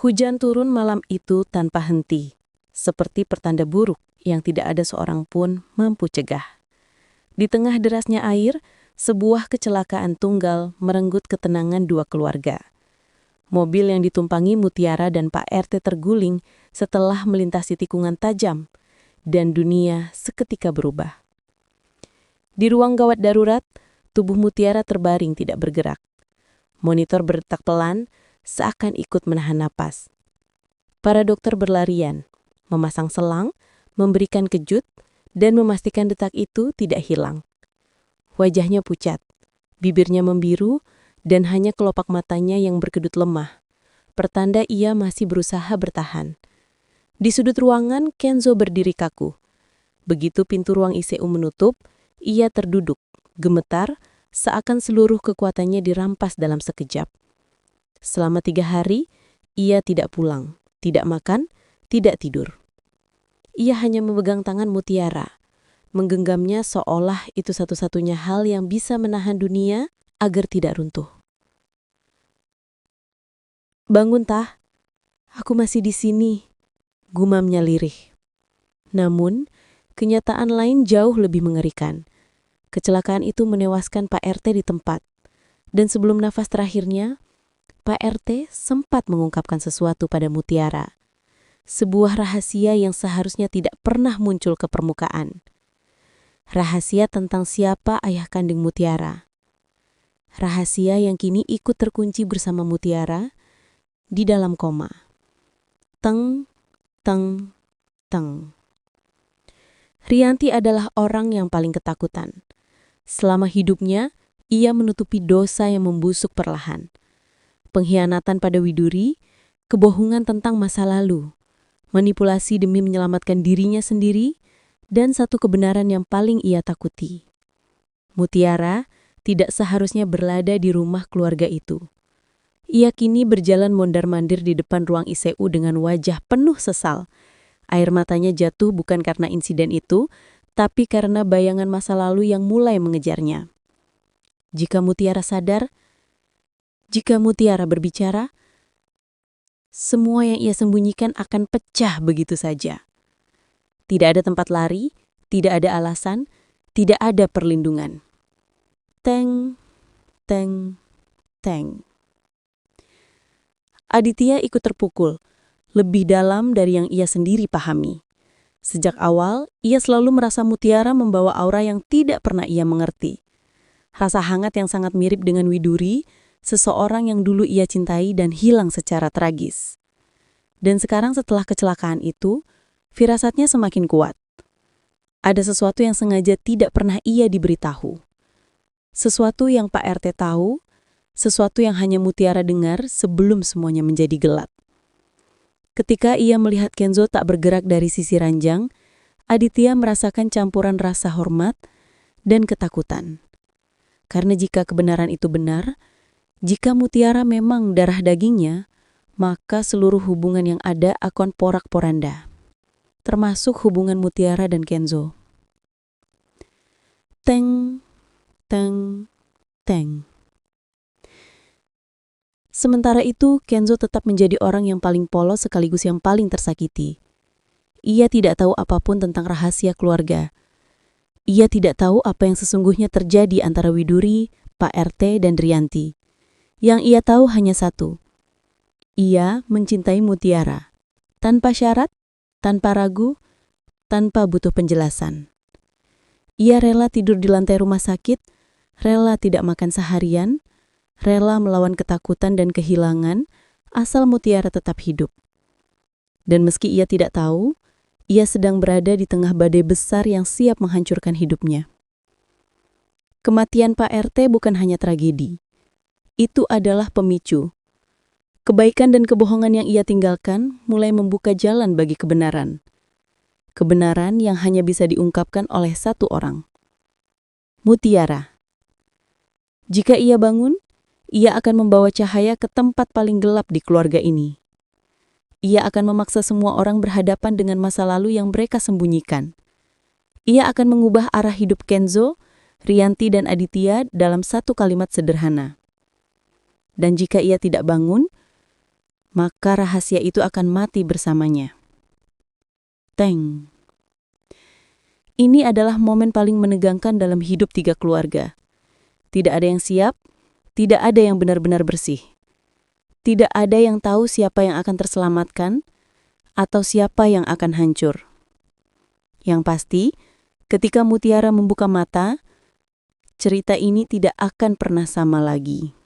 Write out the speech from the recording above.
Hujan turun malam itu tanpa henti, seperti pertanda buruk yang tidak ada seorang pun mampu cegah. Di tengah derasnya air, sebuah kecelakaan tunggal merenggut ketenangan dua keluarga. Mobil yang ditumpangi Mutiara dan Pak RT terguling setelah melintasi tikungan tajam, dan dunia seketika berubah. Di ruang gawat darurat, tubuh Mutiara terbaring tidak bergerak. Monitor berdetak pelan, seakan ikut menahan napas. Para dokter berlarian, memasang selang, memberikan kejut, dan memastikan detak itu tidak hilang. Wajahnya pucat, bibirnya membiru, dan hanya kelopak matanya yang berkedut lemah. Pertanda ia masih berusaha bertahan. Di sudut ruangan, Kenzo berdiri kaku. Begitu pintu ruang ICU menutup, ia terduduk, gemetar, seakan seluruh kekuatannya dirampas dalam sekejap. Selama 3 hari, ia tidak pulang, tidak makan, tidak tidur. Ia hanya memegang tangan Mutiara, menggenggamnya seolah itu satu-satunya hal yang bisa menahan dunia agar tidak runtuh. "Bangun, Tah. Aku masih di sini," gumamnya lirih. Namun, kenyataan lain jauh lebih mengerikan. Kecelakaan itu menewaskan Pak RT di tempat. Dan sebelum nafas terakhirnya, Pak RT sempat mengungkapkan sesuatu pada Mutiara. Sebuah rahasia yang seharusnya tidak pernah muncul ke permukaan. Rahasia tentang siapa ayah kandung Mutiara. Rahasia yang kini ikut terkunci bersama Mutiara di dalam koma. Teng, teng, teng. Rianti adalah orang yang paling ketakutan. Selama hidupnya, ia menutupi dosa yang membusuk perlahan. Pengkhianatan pada Widuri, kebohongan tentang masa lalu, manipulasi demi menyelamatkan dirinya sendiri, dan satu kebenaran yang paling ia takuti. Mutiara tidak seharusnya berlada di rumah keluarga itu. Ia kini berjalan mondar-mandir di depan ruang ICU dengan wajah penuh sesal. Air matanya jatuh bukan karena insiden itu, tapi karena bayangan masa lalu yang mulai mengejarnya. Jika Mutiara sadar, jika Mutiara berbicara, semua yang ia sembunyikan akan pecah begitu saja. Tidak ada tempat lari, tidak ada alasan, tidak ada perlindungan. Teng, teng, teng. Aditya ikut terpukul, lebih dalam dari yang ia sendiri pahami. Sejak awal, ia selalu merasa Mutiara membawa aura yang tidak pernah ia mengerti. Rasa hangat yang sangat mirip dengan Widuri, seseorang yang dulu ia cintai dan hilang secara tragis. Dan sekarang setelah kecelakaan itu, firasatnya semakin kuat. Ada sesuatu yang sengaja tidak pernah ia diberitahu. Sesuatu yang Pak RT tahu, sesuatu yang hanya Mutiara dengar sebelum semuanya menjadi gelap. Ketika ia melihat Kenzo tak bergerak dari sisi ranjang, Aditya merasakan campuran rasa hormat dan ketakutan. Karena jika kebenaran itu benar, jika Mutiara memang darah dagingnya, maka seluruh hubungan yang ada akan porak-poranda. Termasuk hubungan Mutiara dan Kenzo. Teng, teng, teng. Sementara itu, Kenzo tetap menjadi orang yang paling polos sekaligus yang paling tersakiti. Ia tidak tahu apapun tentang rahasia keluarga. Ia tidak tahu apa yang sesungguhnya terjadi antara Widuri, Pak RT, dan Rianti. Yang ia tahu hanya satu. Ia mencintai Mutiara. Tanpa syarat, tanpa ragu, tanpa butuh penjelasan. Ia rela tidur di lantai rumah sakit, rela tidak makan seharian, rela melawan ketakutan dan kehilangan, asal Mutiara tetap hidup. Dan meski ia tidak tahu, ia sedang berada di tengah badai besar yang siap menghancurkan hidupnya. Kematian Pak RT bukan hanya tragedi. Itu adalah pemicu. Kebaikan dan kebohongan yang ia tinggalkan mulai membuka jalan bagi kebenaran. Kebenaran yang hanya bisa diungkapkan oleh satu orang. Mutiara. Jika ia bangun, ia akan membawa cahaya ke tempat paling gelap di keluarga ini. Ia akan memaksa semua orang berhadapan dengan masa lalu yang mereka sembunyikan. Ia akan mengubah arah hidup Kenzo, Rianti, dan Aditya dalam satu kalimat sederhana. Dan jika ia tidak bangun, maka rahasia itu akan mati bersamanya. Teng. Ini adalah momen paling menegangkan dalam hidup 3 keluarga. Tidak ada yang siap, tidak ada yang benar-benar bersih. Tidak ada yang tahu siapa yang akan terselamatkan atau siapa yang akan hancur. Yang pasti, ketika Mutiara membuka mata, cerita ini tidak akan pernah sama lagi.